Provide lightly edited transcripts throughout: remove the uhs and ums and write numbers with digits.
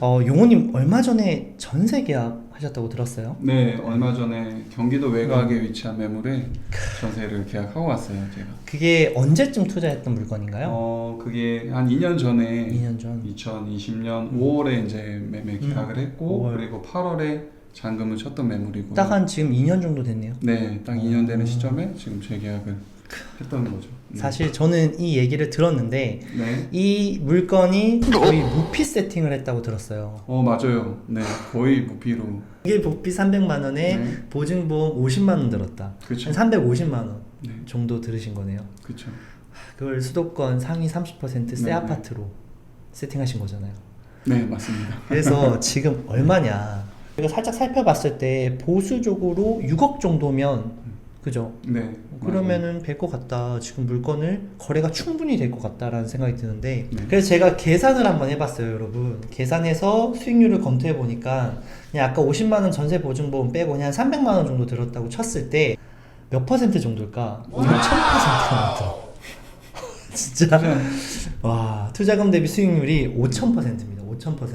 용호님 얼마 전에 전세 계약 하셨다고 들었어요? 네, 얼마 전에 경기도 외곽에 위치한 매물에 전세를 계약하고 왔어요, 제가. 그게 언제쯤 투자했던 물건인가요? 그게 한 2년 전에 2년 전. 2020년 5월에 이제 매매 계약을 했고 5월. 그리고 8월에 잔금을 쳤던 매물이고요. 딱 한 지금 2년 정도 됐네요. 네, 딱 2년 되는 시점에 지금 재계약을 했던 거죠. 네. 사실 저는 이 얘기를 들었는데 네. 이 물건이 거의 무피 세팅을 했다고 들었어요. 맞아요. 네, 거의 무피로. 이게 복비 300만 원에 네. 보증보험 50만 원 들었다. 그쵸. 한 350만 원 네, 정도 들으신 거네요. 그렇죠. 그걸 수도권 상위 30%새 네, 아파트로 세팅하신 거잖아요. 네, 맞습니다. 그래서 지금 얼마냐? 제가 살짝 살펴봤을 때 보수적으로 6억 정도면 그죠? 네. 그러면은 될 것 같다. 지금 물건을 거래가 충분히 될 것 같다라는 생각이 드는데 네. 그래서 제가 계산을 한번 해봤어요, 여러분. 계산해서 수익률을 검토해 보니까 그냥 아까 50만 원 전세 보증보험 빼고 그냥 300만 원 정도 들었다고 쳤을 때 몇 퍼센트 정도일까? 5,000%가 넘더라고. 진짜 와, 투자금 대비 수익률이 5,000%입니다. 5,000%.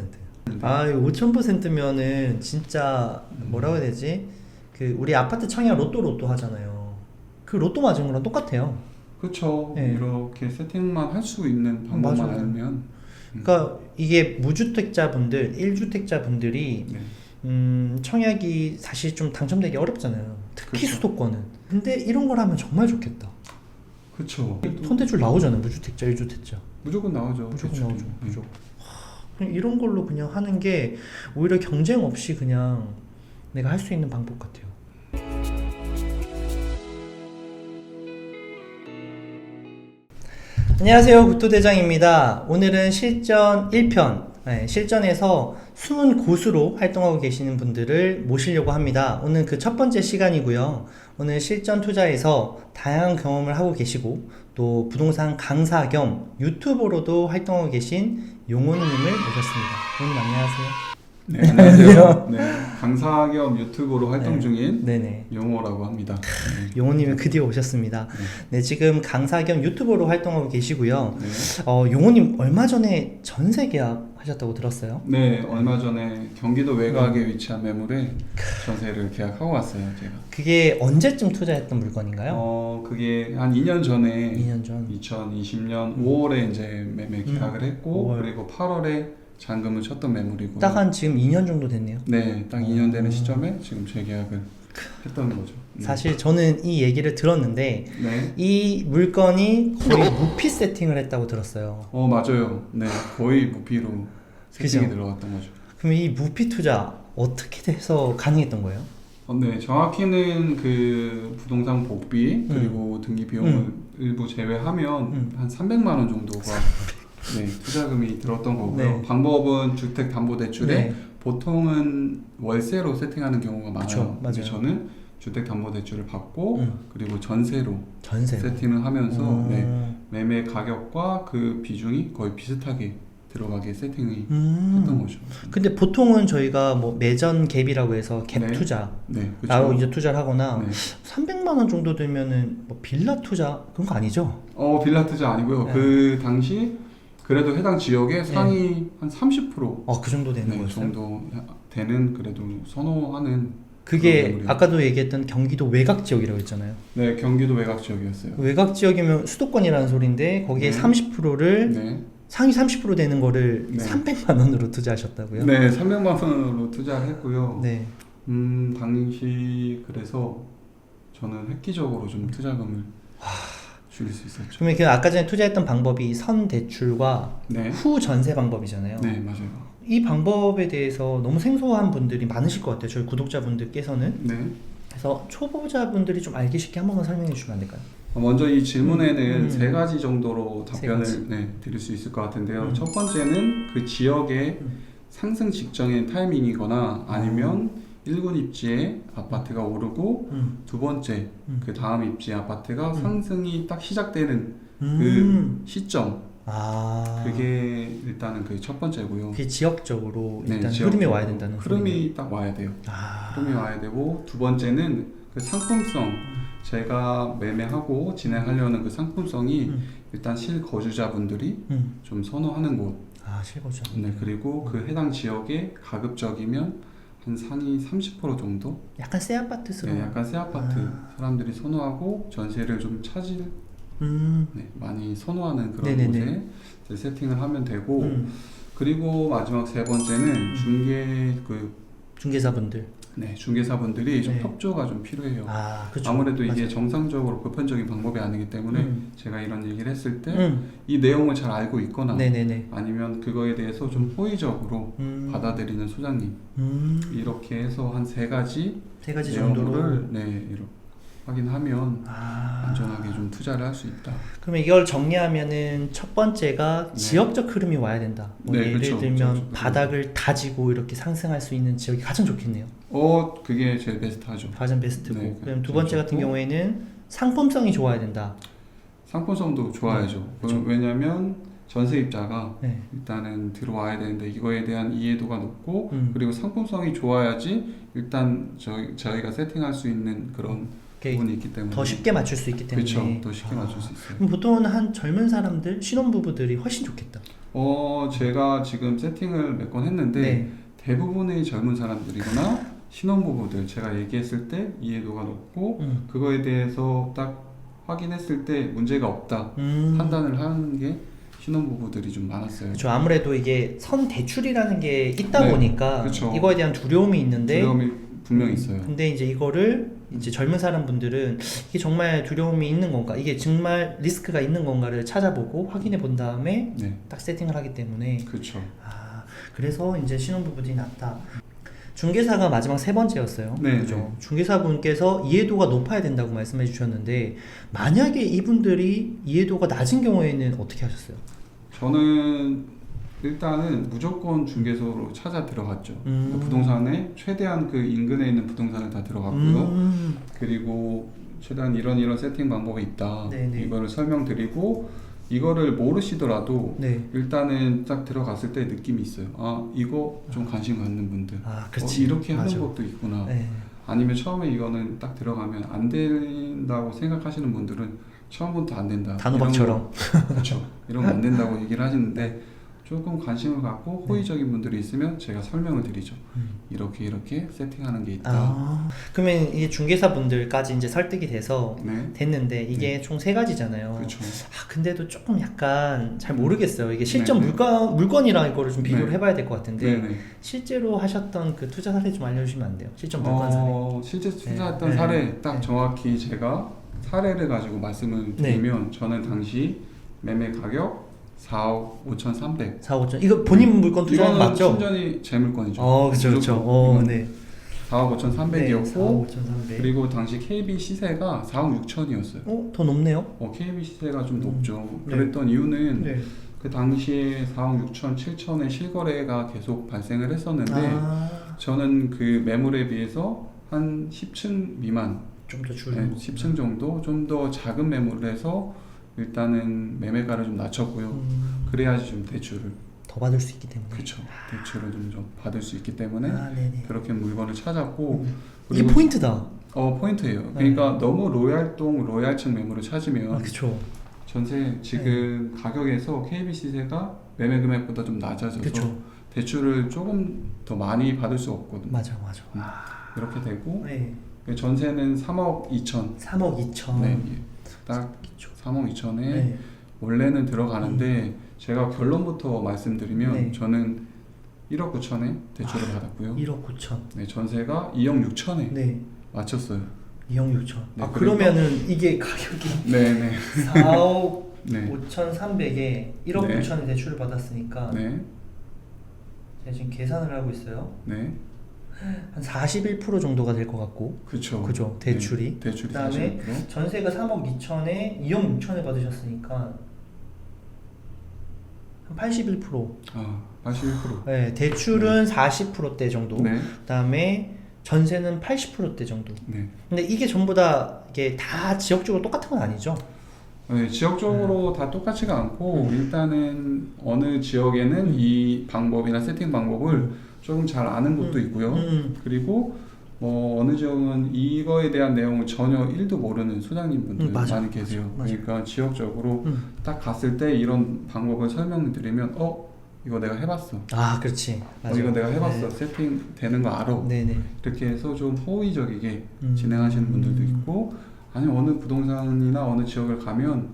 아, 5,000%면은 진짜 뭐라고 해야 되지? 그 우리 아파트 청약 로또 하잖아요. 그 로또 맞은 거랑 똑같아요. 그렇죠. 네. 이렇게 세팅만 할 수 있는 방법만 맞아요. 알면. 그러니까 이게 무주택자분들, 1주택자분들이 네. 청약이 사실 좀 당첨되기 어렵잖아요. 특히 그쵸. 수도권은. 근데 이런 걸 하면 정말 좋겠다. 그렇죠. 손대출 나오잖아요. 무주택자, 1주택자. 무조건 나오죠. 무조건 대출이. 나오죠. 네. 무조건. 그냥 이런 걸로 그냥 하는 게 오히려 경쟁 없이 그냥 내가 할 수 있는 방법 같아요. 안녕하세요, 구토대장입니다. 오늘은 실전 1편, 실전에서 숨은 고수로 활동하고 계시는 분들을 모시려고 합니다. 오늘 그 첫 번째 시간이고요. 오늘 실전 투자에서 다양한 경험을 하고 계시고 또 부동산 강사 겸 유튜버로도 활동하고 계신 용호님을 모셨습니다. 용호님 안녕하세요. 네, 안녕하세요. 네, 강사 겸 유튜브로 활동 중인 네네. 용호라고 합니다. 네. 용호님은 드디어 오셨습니다. 네, 지금 강사 겸 유튜버로 활동하고 계시고요. 네. 용호님 얼마 전에 전세 계약 하셨다고 들었어요? 네, 얼마 전에 경기도 외곽에 위치한 매물에 전세를 계약하고 왔어요, 제가. 그게 언제쯤 투자했던 물건인가요? 그게 한 2년 전에 2년 전. 2020년 5월에 이제 매매 계약을 했고 5월. 그리고 8월에 잔금을 쳤던 매물이고요. 딱 한 지금 2년 정도 됐네요. 네, 딱 2년 되는 시점에 지금 재계약을 했던 거죠. 네. 사실 저는 이 얘기를 들었는데 네. 이 물건이 거의 무피 세팅을 했다고 들었어요. 맞아요. 네, 거의 무피로 세팅이 그죠? 들어갔던 거죠. 그럼 이 무피 투자 어떻게 돼서 가능했던 거예요? 네, 정확히는 그 부동산 복비 그리고 등기 비용을 일부 제외하면 한 300만 원 정도가 네, 투자금이 들었던 거고요. 네. 방법은 주택담보대출에 네. 보통은 월세로 세팅하는 경우가 많아요. 그쵸, 근데 맞아요. 저는 주택담보대출을 받고 그리고 전세로 전세로. 세팅을 하면서 네, 음. 매매 가격과 그 비중이 거의 비슷하게 들어가게 세팅이 했던 거죠. 근데 보통은 저희가 뭐 매전 갭이라고 해서 갭 네. 투자 네, 나로 그렇죠. 이제 투자를 하거나 네. 300만 원 정도 되면은 뭐 빌라 투자 그런 거 아니죠? 빌라 투자 아니고요. 네. 그 당시 그래도 해당 지역의 상위 한 30% 그 정도 되는 네, 거였어요? 정도 되는 그래도 선호하는 그게 그런 매물이에요. 아까도 얘기했던 경기도 외곽 지역이라고 했잖아요. 네, 경기도 외곽 지역이었어요. 외곽 지역이면 수도권이라는 소리인데 거기에 네. 30%를 네. 상위 30% 되는 거를 네. 300만 원으로 투자하셨다고요? 네, 300만 원으로 투자를 했고요. 네. 당시 그래서 저는 획기적으로 좀 투자금을 줄일 수 있었죠. 그러면 그 아까 전에 투자했던 방법이 선 대출과 네. 후 전세 방법이잖아요. 네, 맞아요. 이 방법에 대해서 너무 생소한 분들이 많으실 것 같아요. 저희 구독자분들께서는. 네. 그래서 초보자분들이 좀 알기 쉽게 한 번만 설명해 주시면 안 될까요? 먼저 이 질문에는 세 가지 정도로 세 답변을 가지. 드릴 수 있을 것 같은데요. 첫 번째는 그 지역의 상승 직전의 타이밍이거나 아니면 1군 입지에 아파트가 오르고 두 번째 그 다음 입지의 아파트가 상승이 딱 시작되는 그 시점 그게 일단은 그 첫 번째고요. 그게 지역적으로 네, 일단 지역적으로 흐름이 와야 된다는 흐름이 소리네요. 딱 와야 돼요. 아. 흐름이 와야 되고 두 번째는 그 상품성 제가 매매하고 진행하려는 그 상품성이 일단 실거주자분들이 좀 선호하는 곳 아, 실거주. 네, 그리고 그 해당 지역에 가급적이면 한 상위 30% 정도? 약간 새 아파트스러운. 네, 약간 새 아파트 사람들이 선호하고 전세를 좀 차질 네, 많이 선호하는 그런 네네네. 곳에 이제 세팅을 하면 되고 음. 그리고 마지막 세 번째는 중개사분들. 네, 중개사분들이 좀 네. 협조가 좀 필요해요. 아, 그렇죠. 아무래도 이게 맞아요. 정상적으로 보편적인 방법이 아니기 때문에 제가 이런 얘기를 했을 때 이 음. 내용을 잘 알고 있거나 네네네. 아니면 그거에 대해서 좀 호의적으로 받아들이는 소장님 이렇게 해서 한 세 가지 세 가지 정도로. 내용을 네, 이렇게 확인하면 아. 안전하게 좀 투자를 할 수 있다. 그러면 이걸 정리하면은 첫 번째가 네. 지역적 흐름이 와야 된다. 뭐 네, 예를 그쵸. 들면 지역적 바닥을 다지고 이렇게 상승할 수 있는 지역이 가장 좋겠네요. 그게 제일 베스트하죠. 가장 베스트고. 네, 그럼 두 제일 번째 같은 좋고. 경우에는 상품성이 좋아야 된다. 상품성도 좋아야죠. 그쵸. 왜냐하면 전세입자가 네. 일단은 들어와야 되는데 이거에 대한 이해도가 높고 그리고 상품성이 좋아야지 일단 저희가 세팅할 수 있는 그런 부분이 있기 때문에 더 쉽게 맞출 수 있기 때문에. 그렇죠. 더 쉽게 맞출 수 있어요. 그럼 보통은 한 젊은 사람들, 신혼부부들이 훨씬 좋겠다. 제가 지금 세팅을 몇 건 했는데 네. 대부분의 젊은 사람들이거나 신혼부부들 제가 얘기했을 때 이해도가 높고 그거에 대해서 딱 확인했을 때 문제가 없다 판단을 하는 게 신혼부부들이 좀 많았어요. 그렇죠. 아무래도 이게 선대출이라는 게 있다 네, 보니까 그쵸. 이거에 대한 두려움이 있는데 두려움이 분명히 있어요. 근데 이제 이거를 이제 젊은 사람분들은 이게 정말 두려움이 있는 건가, 이게 정말 리스크가 있는 건가를 찾아보고 확인해 본 다음에 네, 딱 세팅을 하기 때문에 그렇죠. 그래서 이제 신혼부부들이 낫다. 중개사가 마지막 세 번째였어요. 네, 그죠? 네. 중개사분께서 이해도가 높아야 된다고 말씀해 주셨는데 만약에 이분들이 이해도가 낮은 경우에는 어떻게 하셨어요? 저는 일단은 무조건 중개소로 찾아 들어갔죠. 그러니까 부동산에 최대한 그 인근에 있는 부동산을 다 들어갔고요. 그리고 최대한 이런 세팅 방법이 있다. 네네. 이거를 설명드리고 이거를 모르시더라도 네. 일단은 딱 들어갔을 때 느낌이 있어요. 아, 이거 좀 관심 갖는 분들. 그렇지. 이렇게 맞아. 하는 것도 있구나. 네. 아니면 처음에 이거는 딱 들어가면 안 된다고 생각하시는 분들은 처음부터 안 된다. 단호박처럼. 그렇죠. 이런 거 안 된다고 얘기를 하시는데 조금 관심을 갖고 호의적인 분들이 있으면 제가 설명을 드리죠. 이렇게 세팅하는 게 있다. 그러면 이게 중개사분들까지 이제 설득이 돼서 네. 됐는데 이게 총 세 가지잖아요. 그렇죠. 근데도 조금 약간 잘 모르겠어요. 이게 실전 네네. 물건이랑 이거를 좀 비교를 네. 해봐야 될 것 같은데 네네. 실제로 하셨던 그 투자 사례 좀 알려주시면 안 돼요? 실전 물건 사례. 실제 투자했던 네. 사례 딱 네. 정확히 제가 사례를 가지고 말씀을 드리면 저는 당시 매매 가격 4억 5,300. 4, 5천. 이거 본인 물건 투자는 이거는 맞죠? 순전히 제 물건이죠. 그렇죠, 그렇죠. 네. 4억 5,300이었고 4억 5,300. 그리고 당시 KB 시세가 4억 6천이었어요. 더 높네요. KB 시세가 좀 높죠. 네. 그랬던 이유는 네. 그 당시에 4억 6천, 7천의 실거래가 계속 발생을 했었는데 저는 그 매물에 비해서 한 10층 미만, 좀 더 줄이고. 네, 10층 정도 좀 더 작은 매물을 해서 일단은 매매가를 좀 낮췄고요. 그래야지 좀 대출을 더 받을 수 있기 때문에. 그렇죠. 대출을 좀 받을 수 있기 때문에 네네. 그렇게 물건을 찾았고 이게 포인트다. 포인트예요. 그러니까 너무 로얄동, 로얄층 매물을 찾으면 그렇죠. 전세 지금 가격에서 KB 시세가 매매 금액보다 좀 낮아져서 그쵸. 대출을 조금 더 많이 받을 수 없거든요. 맞아. 이렇게 되고 네. 전세는 3억 2천. 3억 2천. 네, 딱 3억 2천에 네. 원래는 들어가는데 제가 결론부터 말씀드리면 네. 저는 1억 9천에 대출을 받았고요. 1억 9천. 네, 전세가 2억 6천에 네. 맞췄어요. 2억 6천. 네, 그러면은 이게 가격이 네네. 4억 네. 5,300에 1억 네. 9천에 대출을 받았으니까 네. 제가 지금 계산을 하고 있어요. 네. 한 41% 정도가 될 것 같고. 그쵸. 그죠. 대출이. 네, 대출이 그다음에 41%. 전세가 3억 2천에 2억 6천에 받으셨으니까 한 81%. 81%. 네, 대출은 40%대 정도. 네. 그다음에 전세는 80%대 정도. 네. 근데 이게 전부 다 이게 다 지역적으로 똑같은 건 아니죠? 네, 지역적으로 다 똑같지가 않고 일단은 어느 지역에는 이 방법이나 세팅 방법을 조금 잘 아는 곳도 있고요. 그리고 어느 지역은 이거에 대한 내용을 전혀 1도 모르는 소장님분들 많이 계세요. 맞아. 그러니까 지역적으로 딱 갔을 때 이런 방법을 설명드리면 이거 내가 해봤어. 아, 그렇지. 맞아요. 이거 내가 해봤어. 네. 세팅 되는 거 알아. 네네. 이렇게 해서 좀 호의적이게 진행하시는 분들도 있고, 아니 어느 부동산이나 어느 지역을 가면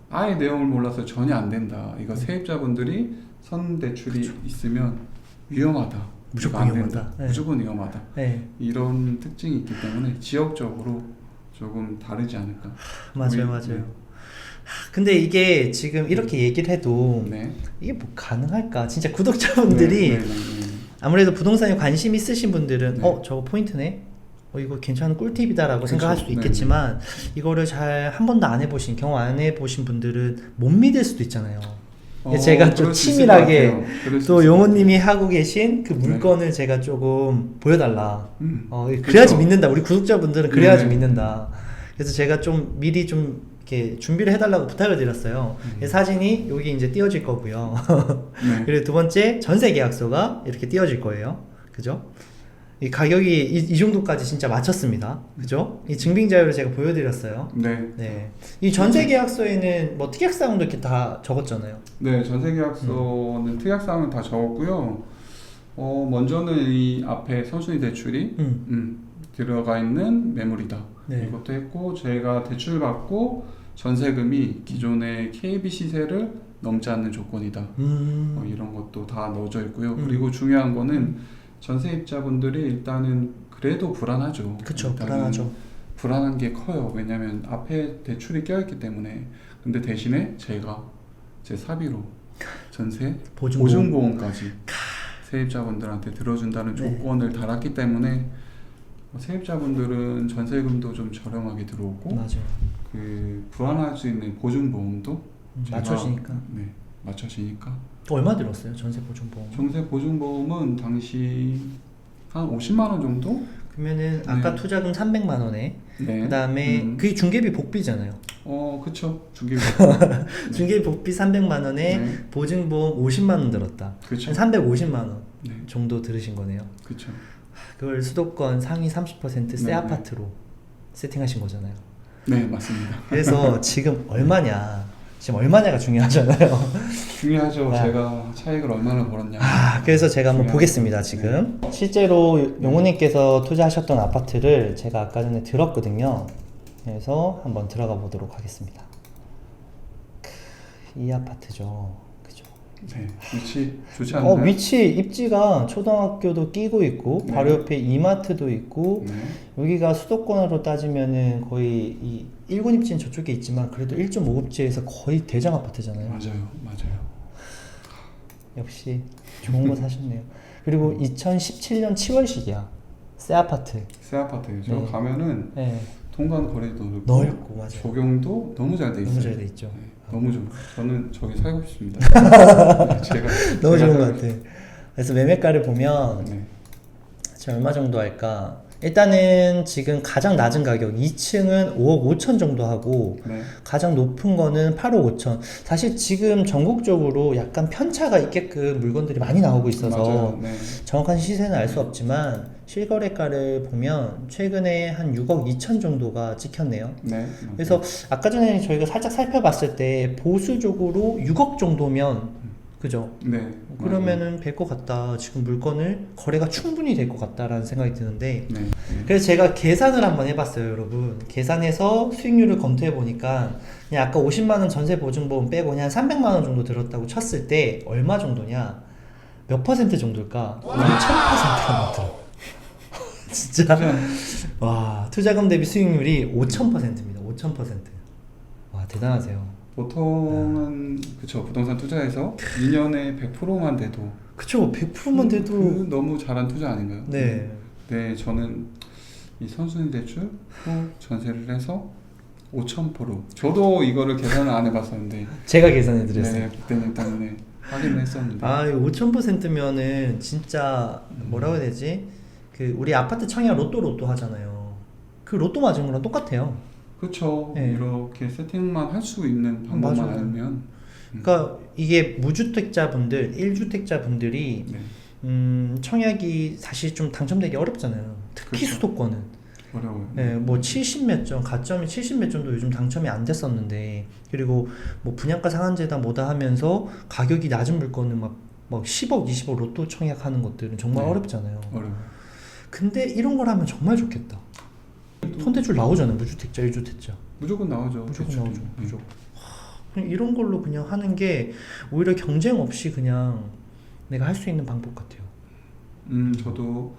아예 내용을 몰라서 전혀 안 된다. 이거 세입자분들이 선대출이 그쵸. 있으면 위험하다. 무조건 이거 안 위험하다. 된다. 네. 무조건 위험하다. 네. 이런 특징이 있기 때문에 지역적으로 조금 다르지 않을까. 맞아요, 맞아요. 근데 이게 지금 이렇게 얘기를 해도 네. 이게 뭐 가능할까? 진짜 구독자분들이 네, 네, 네, 네. 아무래도 부동산에 관심 있으신 분들은 네. 저거 포인트네? 이거 괜찮은 꿀팁이다라고 그쵸. 생각할 수도 네, 있겠지만 이거를 잘 한 번도 안 해보신, 경험 안 해보신 분들은 못 믿을 수도 있잖아요. 제가 좀 그럴 수 있을 치밀하게 것 같아요. 그럴 수 또 있을 용호님이 하고 계신 그 물건을 제가 조금 보여달라. 그래야지 그쵸. 믿는다. 우리 구독자분들은 그래야지 네네. 믿는다. 그래서 제가 좀 미리 좀 이렇게 준비를 해달라고 부탁을 드렸어요. 사진이 여기 이제 띄워질 거고요. 네. 그리고 두 번째 전세 계약서가 이렇게 띄워질 거예요. 그죠? 이 가격이 이 정도까지 진짜 맞췄습니다. 그죠? 이 증빙 자료를 제가 보여드렸어요. 네. 네. 이 전세 계약서에는 뭐 특약사항도 이렇게 다 적었잖아요. 네, 전세계약서는 특약사항은 다 적었고요. 먼저는 이 앞에 선순위 대출이 들어가 있는 매물이다. 네. 이것도 했고, 제가 대출 받고 전세금이 기존의 KB 시세를 넘지 않는 조건이다. 이런 것도 다 넣어져 있고요. 그리고 중요한 거는 전세입자분들이 일단은 그래도 불안하죠. 그쵸, 일단은 불안하죠. 불안한 게 커요. 왜냐면 앞에 대출이 껴있기 때문에. 근데 대신에 제가 제 사비로 전세 보증보험까지 세입자분들한테 들어준다는 네. 조건을 달았기 때문에 세입자분들은 전세금도 좀 저렴하게 들어오고, 맞아요. 그 불안할 수 있는 보증보험도 제가, 맞춰지니까. 네, 맞춰지니까. 얼마 들었어요? 전세 보증보험? 전세 보증보험은 당시 한 50만 원 정도? 그러면은 아까 네. 투자금 300만 원에 네. 그다음에 그게 중개비 복비잖아요. 그쵸. 중개비. 중개비 복비 300만 원에 네. 보증보험 50만 원 들었다. 그쵸. 한 350만 원 네. 정도 들으신 거네요. 그쵸. 그걸 수도권 상위 30% 새 네, 아파트로 세팅하신 거잖아요. 네, 맞습니다. 그래서 지금 얼마냐가 중요하잖아요. 중요하죠. 네. 제가 차익을 얼마나 벌었냐. 그래서 제가 한번 중요하죠. 보겠습니다. 지금 실제로 용호님께서 투자하셨던 아파트를 제가 아까 전에 들었거든요. 그래서 한번 들어가 보도록 하겠습니다. 이 아파트죠. 그죠? 네, 위치 좋지 않나요? 위치 입지가 초등학교도 끼고 있고 네. 바로 옆에 이마트도 있고 네. 여기가 수도권으로 따지면은 거의 이 1군 입지는 저쪽에 있지만 그래도 1.5급지에서 거의 대장 아파트잖아요. 맞아요. 역시 좋은 거 사셨네요. 그리고 2017년 7월식이야. 새 아파트. 새 아파트예요. 저 네. 가면은 네. 통관 거리도 넓고 맞아요. 조경도 너무 잘 돼 있어요. 너무 잘 돼 있죠. 네, 너무 좋아요. 저는 저기 살고 싶습니다. 제가 너무 좋은 살고 것 같아. 그래서 매매가를 보면 네. 지금 얼마 정도 할까? 일단은 지금 가장 낮은 가격 2층은 5억 5천 정도 하고 네. 가장 높은 거는 8억 5천. 사실 지금 전국적으로 약간 편차가 있게끔 물건들이 많이 나오고 있어서 맞아요. 네. 정확한 시세는 알 수 없지만 실거래가를 보면 최근에 한 6억 2천 정도가 찍혔네요. 네. 그래서 아까 전에 저희가 살짝 살펴봤을 때 보수적으로 6억 정도면 그죠? 네. 그러면은 될 것 같다. 지금 물건을 거래가 충분히 될 것 같다라는 생각이 드는데 네. 그래서 제가 계산을 한번 해봤어요, 여러분. 계산해서 수익률을 검토해 보니까 그냥 아까 50만 원 전세 보증보험 빼고 그냥 300만 원 정도 들었다고 쳤을 때 얼마 정도냐? 몇 퍼센트 정도일까? 5,000%가 넘더라고. 진짜 와, 투자금 대비 수익률이 5,000%입니다. 5,000%. 와, 대단하세요. 보통은 그쵸, 부동산 투자에서 2년에 100%만 돼도 그쵸, 100%만 돼도 그 너무 잘한 투자 아닌가요? 네. 네, 저는 이 선순위 대출 후 전세를 해서 5,000%. 저도 이거를 계산을 안 해봤었는데 제가 계산해 드렸어요. 네, 그때는 때문에 확인을 했었는데. 5,000%면은 진짜 뭐라고 해야 되지? 그 우리 아파트 청약 로또 하잖아요. 그 로또 맞은 거랑 똑같아요. 그렇죠. 네. 이렇게 세팅만 할 수 있는 방법만 맞아요. 알면. 그러니까 이게 무주택자분들, 1주택자분들이 네. 청약이 사실 좀 당첨되기 어렵잖아요. 특히 그렇죠. 수도권은. 어려워요. 네, 뭐 70몇 점, 가점이 70몇 점도 요즘 당첨이 안 됐었는데, 그리고 뭐 분양가 상한제다 뭐다 하면서 가격이 낮은 물건은 막 막 10억, 20억 로또 청약하는 것들은 정말 네. 어렵잖아요. 어려워요. 근데 이런 걸 하면 정말 좋겠다. 손대출 나오잖아요. 무주택자, 1주택자. 무조건 나오죠. 무조건 대출이. 나오죠. 무조건. 그냥 이런 걸로 그냥 하는 게 오히려 경쟁 없이 그냥 내가 할 수 있는 방법 같아요. 저도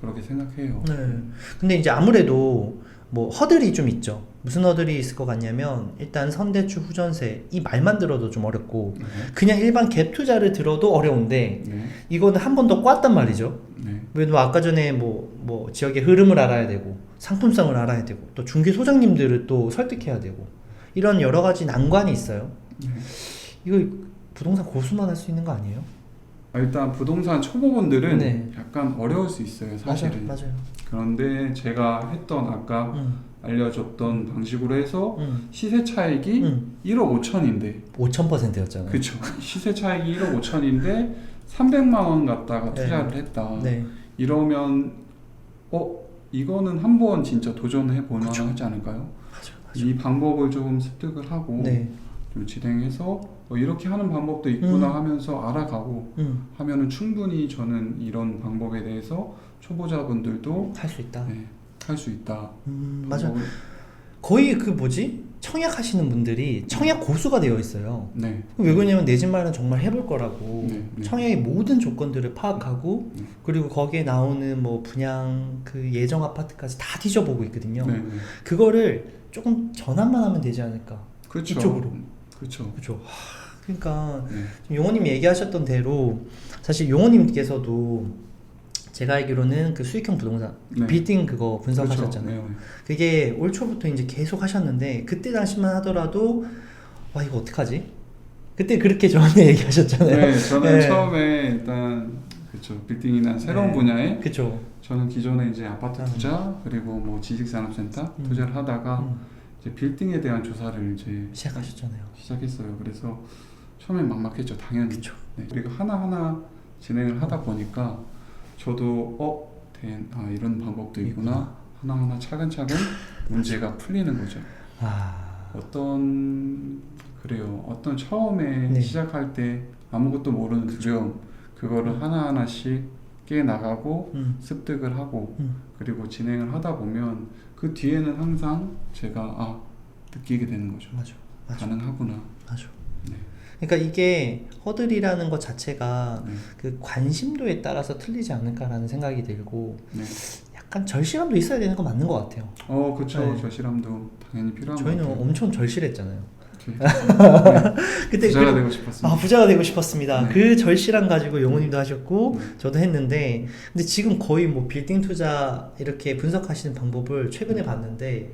그렇게 생각해요. 네. 근데 이제 아무래도 뭐 허들이 좀 있죠. 무슨 허들이 있을 것 같냐면 일단 선대출 후전세 이 말만 들어도 좀 어렵고 네. 그냥 일반 갭 투자를 들어도 어려운데 네. 이거는 한 번 더 꽈단 말이죠. 네. 왜냐면 아까 전에 뭐 지역의 흐름을 알아야 되고 상품성을 알아야 되고 또 중개 소장님들을 또 설득해야 되고 이런 여러 가지 난관이 있어요. 네. 이거 부동산 고수만 할 수 있는 거 아니에요? 일단 부동산 초보분들은 네. 약간 어려울 수 있어요, 사실은. 맞아요. 그런데 제가 했던 아까 알려줬던 방식으로 해서 시세 차익이 1억 5천인데 5,000%였잖아요. 그쵸. 시세 차익이 1억 5천인데 300만 원 갖다가 네. 투자를 했다. 네. 이러면 이거는 한번 진짜 도전해 볼 그쵸. 만하지 않을까요? 맞아. 이 방법을 조금 습득을 하고 네. 좀 진행해서 이렇게 하는 방법도 있구나 하면서 알아가고 하면은 충분히 저는 이런 방법에 대해서 초보자분들도 할 수 있다. 네, 할 수 있다. 맞아. 방법을- 거의 그 뭐지? 청약 하시는 분들이 청약 고수가 되어 있어요. 네. 왜 그러냐면 내 집 마련 정말 해볼 거라고 네, 네. 청약의 모든 조건들을 파악하고 네. 그리고 거기에 나오는 뭐 분양 그 예정 아파트까지 다 뒤져보고 있거든요. 네, 네. 그거를 조금 전환만 하면 되지 않을까? 그렇죠. 이쪽으로. 그렇죠. 그렇죠. 그러니까 네. 지금 용호님 얘기하셨던 대로 사실 용호님께서도 제가 알기로는 그 수익형 부동산 네. 빌딩 그거 분석하셨잖아요. 그렇죠. 네, 그게 올 초부터 이제 계속 하셨는데 그때 당시만 하더라도 와 이거 어떡하지? 그때 그렇게 저한테 얘기하셨잖아요. 네, 저는 네. 처음에 일단 그렇죠. 빌딩이나 새로운 네. 분야에 그쵸. 저는 기존에 이제 아파트 음. 투자 그리고 뭐 지식산업센터 투자를 하다가 이제 빌딩에 대한 조사를 이제 시작하셨잖아요. 시작했어요. 그래서 처음엔 막막했죠, 당연히. 그쵸. 네. 그리고 하나하나 진행을 하다 보니까 저도 이런 방법도 있구나. 하나하나 차근차근 문제가 풀리는 거죠. 어떤 처음에 네. 시작할 때 아무것도 모르는 두려움 그거를 하나하나씩 깨나가고 습득을 하고 그리고 진행을 하다 보면 그 뒤에는 항상 제가 느끼게 되는 거죠. 맞아. 가능하구나. 맞아. 네. 그러니까 이게 허들이라는 것 자체가 네. 그 관심도에 따라서 틀리지 않을까라는 생각이 들고 네. 약간 절실함도 있어야 되는 거 맞는 것 같아요. 그렇죠. 네. 절실함도 당연히 필요한 것 저희는 같아요. 엄청 절실했잖아요. 네. 그때 부자가 되고 싶었습니다. 부자가 되고 싶었습니다. 네. 그 절실함 가지고 용호님도 하셨고 네. 저도 했는데 근데 지금 거의 뭐 빌딩 투자 이렇게 분석하시는 방법을 최근에 봤는데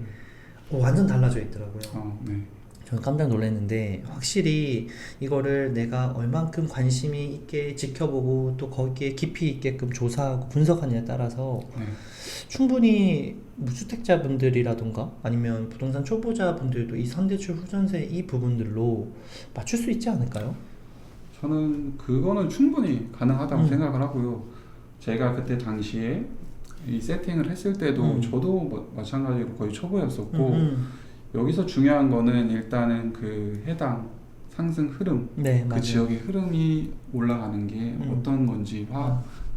완전 달라져 있더라고요. 네. 저는 깜짝 놀랐는데 확실히 이거를 내가 얼만큼 관심이 있게 지켜보고 또 거기에 깊이 있게끔 조사하고 분석하느냐에 따라서 네. 충분히 무주택자분들이라던가 아니면 부동산 초보자분들도 이 선대출 후전세 이 부분들로 맞출 수 있지 않을까요? 저는 그거는 충분히 가능하다고 음. 생각을 하고요. 제가 그때 당시에 이 세팅을 했을 때도 저도 마찬가지로 거의 초보였었고 여기서 중요한 거는 일단은 그 해당 상승 흐름 네, 그 맞아요. 지역의 흐름이 올라가는 게 어떤 건지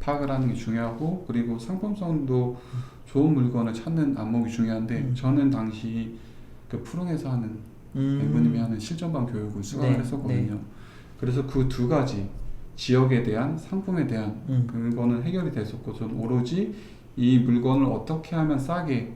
파악을 하는 게 중요하고 그리고 상품성도 좋은 물건을 찾는 안목이 중요한데 저는 당시 그 푸릉에서 하는 멤버님이 하는 실전반 교육을 수강을 네, 했었거든요. 네. 그래서 그 두 가지 지역에 대한 상품에 대한 그거는 해결이 됐었고 저는 오로지 이 물건을 어떻게 하면 싸게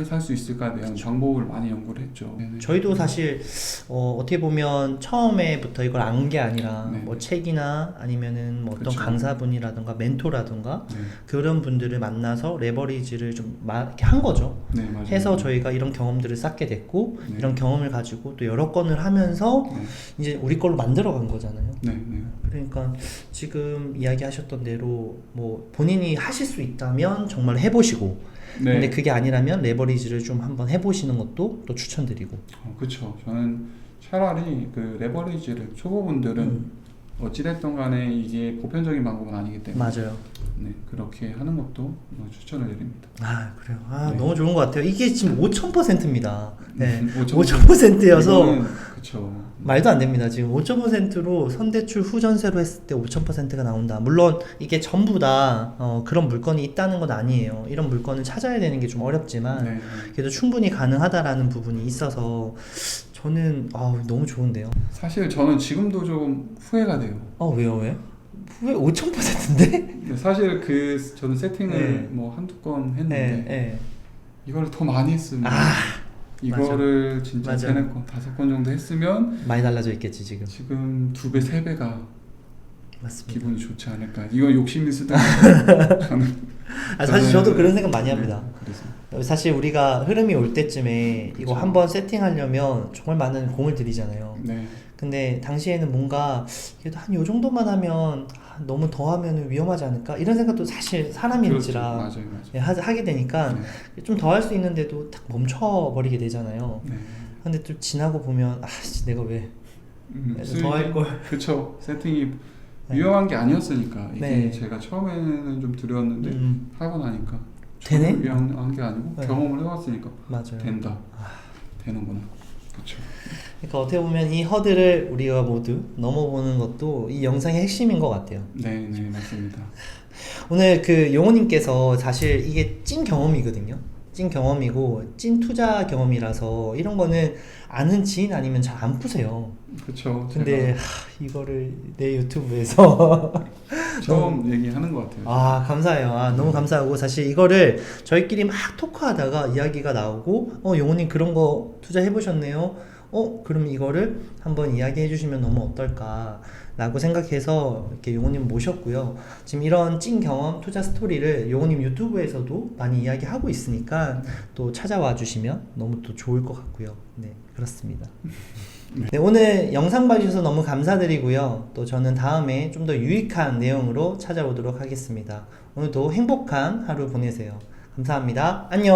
살 수 있을까에 대한 방법을 많이 연구를 했죠. 네네. 저희도 사실 어떻게 보면 처음에부터 이걸 안 게 아니라 네. 뭐 책이나 아니면은 뭐 어떤 그쵸. 강사분이라든가 멘토라든가 네. 그런 분들을 만나서 레버리지를 좀 이렇게 한 거죠. 네, 맞아요. 해서 저희가 이런 경험들을 쌓게 됐고 네. 이런 경험을 가지고 또 여러 건을 하면서 네. 이제 우리 걸로 만들어 간 거잖아요. 네, 네. 그러니까 지금 이야기하셨던 대로 뭐 본인이 하실 수 있다면 정말 해보시고 네. 근데 그게 아니라면 레버리지를 좀 한번 해보시는 것도 또 추천드리고. 그렇죠. 저는 차라리 그 레버리지를 초보분들은 어찌됐든 간에 이게 보편적인 방법은 아니기 때문에 맞아요. 네, 그렇게 하는 것도 추천을 드립니다. 아 그래요. 아 네. 너무 좋은 것 같아요. 이게 지금 5,000%입니다. 네, 5,000%. 5,000%여서 그렇죠. 말도 안 됩니다. 지금 5,000%로 선대출 후전세로 했을 때 5,000%가 나온다. 물론 이게 전부 다 그런 물건이 있다는 건 아니에요. 이런 물건을 찾아야 되는 게 좀 어렵지만 네, 네. 그래도 충분히 가능하다라는 부분이 있어서 저는 너무 좋은데요. 사실 저는 지금도 좀 후회가 돼요. 왜요 왜? 왜 5,000%인데? 사실 저는 세팅을 네. 뭐 한두 건 네, 했는데 네. 이걸 더 많이 했으면 이거를 진짜 맞아. 3-4건, 5건 정도 했으면 많이 달라져 있겠지 지금. 지금 2배, 3배가 맞습니다. 기분이 좋지 않을까. 이거 욕심일 수도 있어요. 사실 저도 그런 생각 많이 합니다. 그래서 사실 우리가 흐름이 올 때쯤에 이거 그쵸. 한번 세팅하려면 정말 많은 공을 들이잖아요. 네, 근데 당시에는 뭔가 그래도 한 요 정도만 하면 너무 더 하면 위험하지 않을까? 이런 생각도 사실 사람인지라 그렇죠. 맞아요. 하게 되니까 네. 좀 더 할 수 있는데도 딱 멈춰버리게 되잖아요. 네. 근데 또 지나고 보면 내가 왜 더 할 걸. 그쵸. 세팅이 네. 위험한 게 아니었으니까 이게 네. 제가 처음에는 좀 두려웠는데 하고 나니까 되네? 전혀 위험한 게 아니고 네. 경험을 해봤으니까 맞아요. 된다. 되는구나. 그쵸. 그러니까 어떻게 보면 이 허들을 우리가 모두 넘어보는 것도 이 영상의 핵심인 것 같아요. 네, 맞습니다. 오늘 그 용호님께서 사실 이게 찐 경험이거든요. 찐 경험이고 찐 투자 경험이라서 이런 거는 아는 지인 아니면 잘 안 푸세요. 그쵸. 근데 이거를 내 유튜브에서 처음 얘기하는 것 같아요. 감사해요. 너무 감사하고 사실 이거를 저희끼리 막 토크하다가 이야기가 나오고 용호님 그런 거 투자해보셨네요. 그럼 이거를 한번 이야기해 주시면 너무 어떨까 라고 생각해서 이렇게 용호님 모셨고요. 지금 이런 찐 경험 투자 스토리를 용호님 유튜브에서도 많이 이야기하고 있으니까 또 찾아와 주시면 너무 또 좋을 것 같고요. 네, 그렇습니다. 네, 오늘 영상 봐주셔서 너무 감사드리고요. 또 저는 다음에 좀 더 유익한 내용으로 찾아오도록 하겠습니다. 오늘도 행복한 하루 보내세요. 감사합니다. 안녕.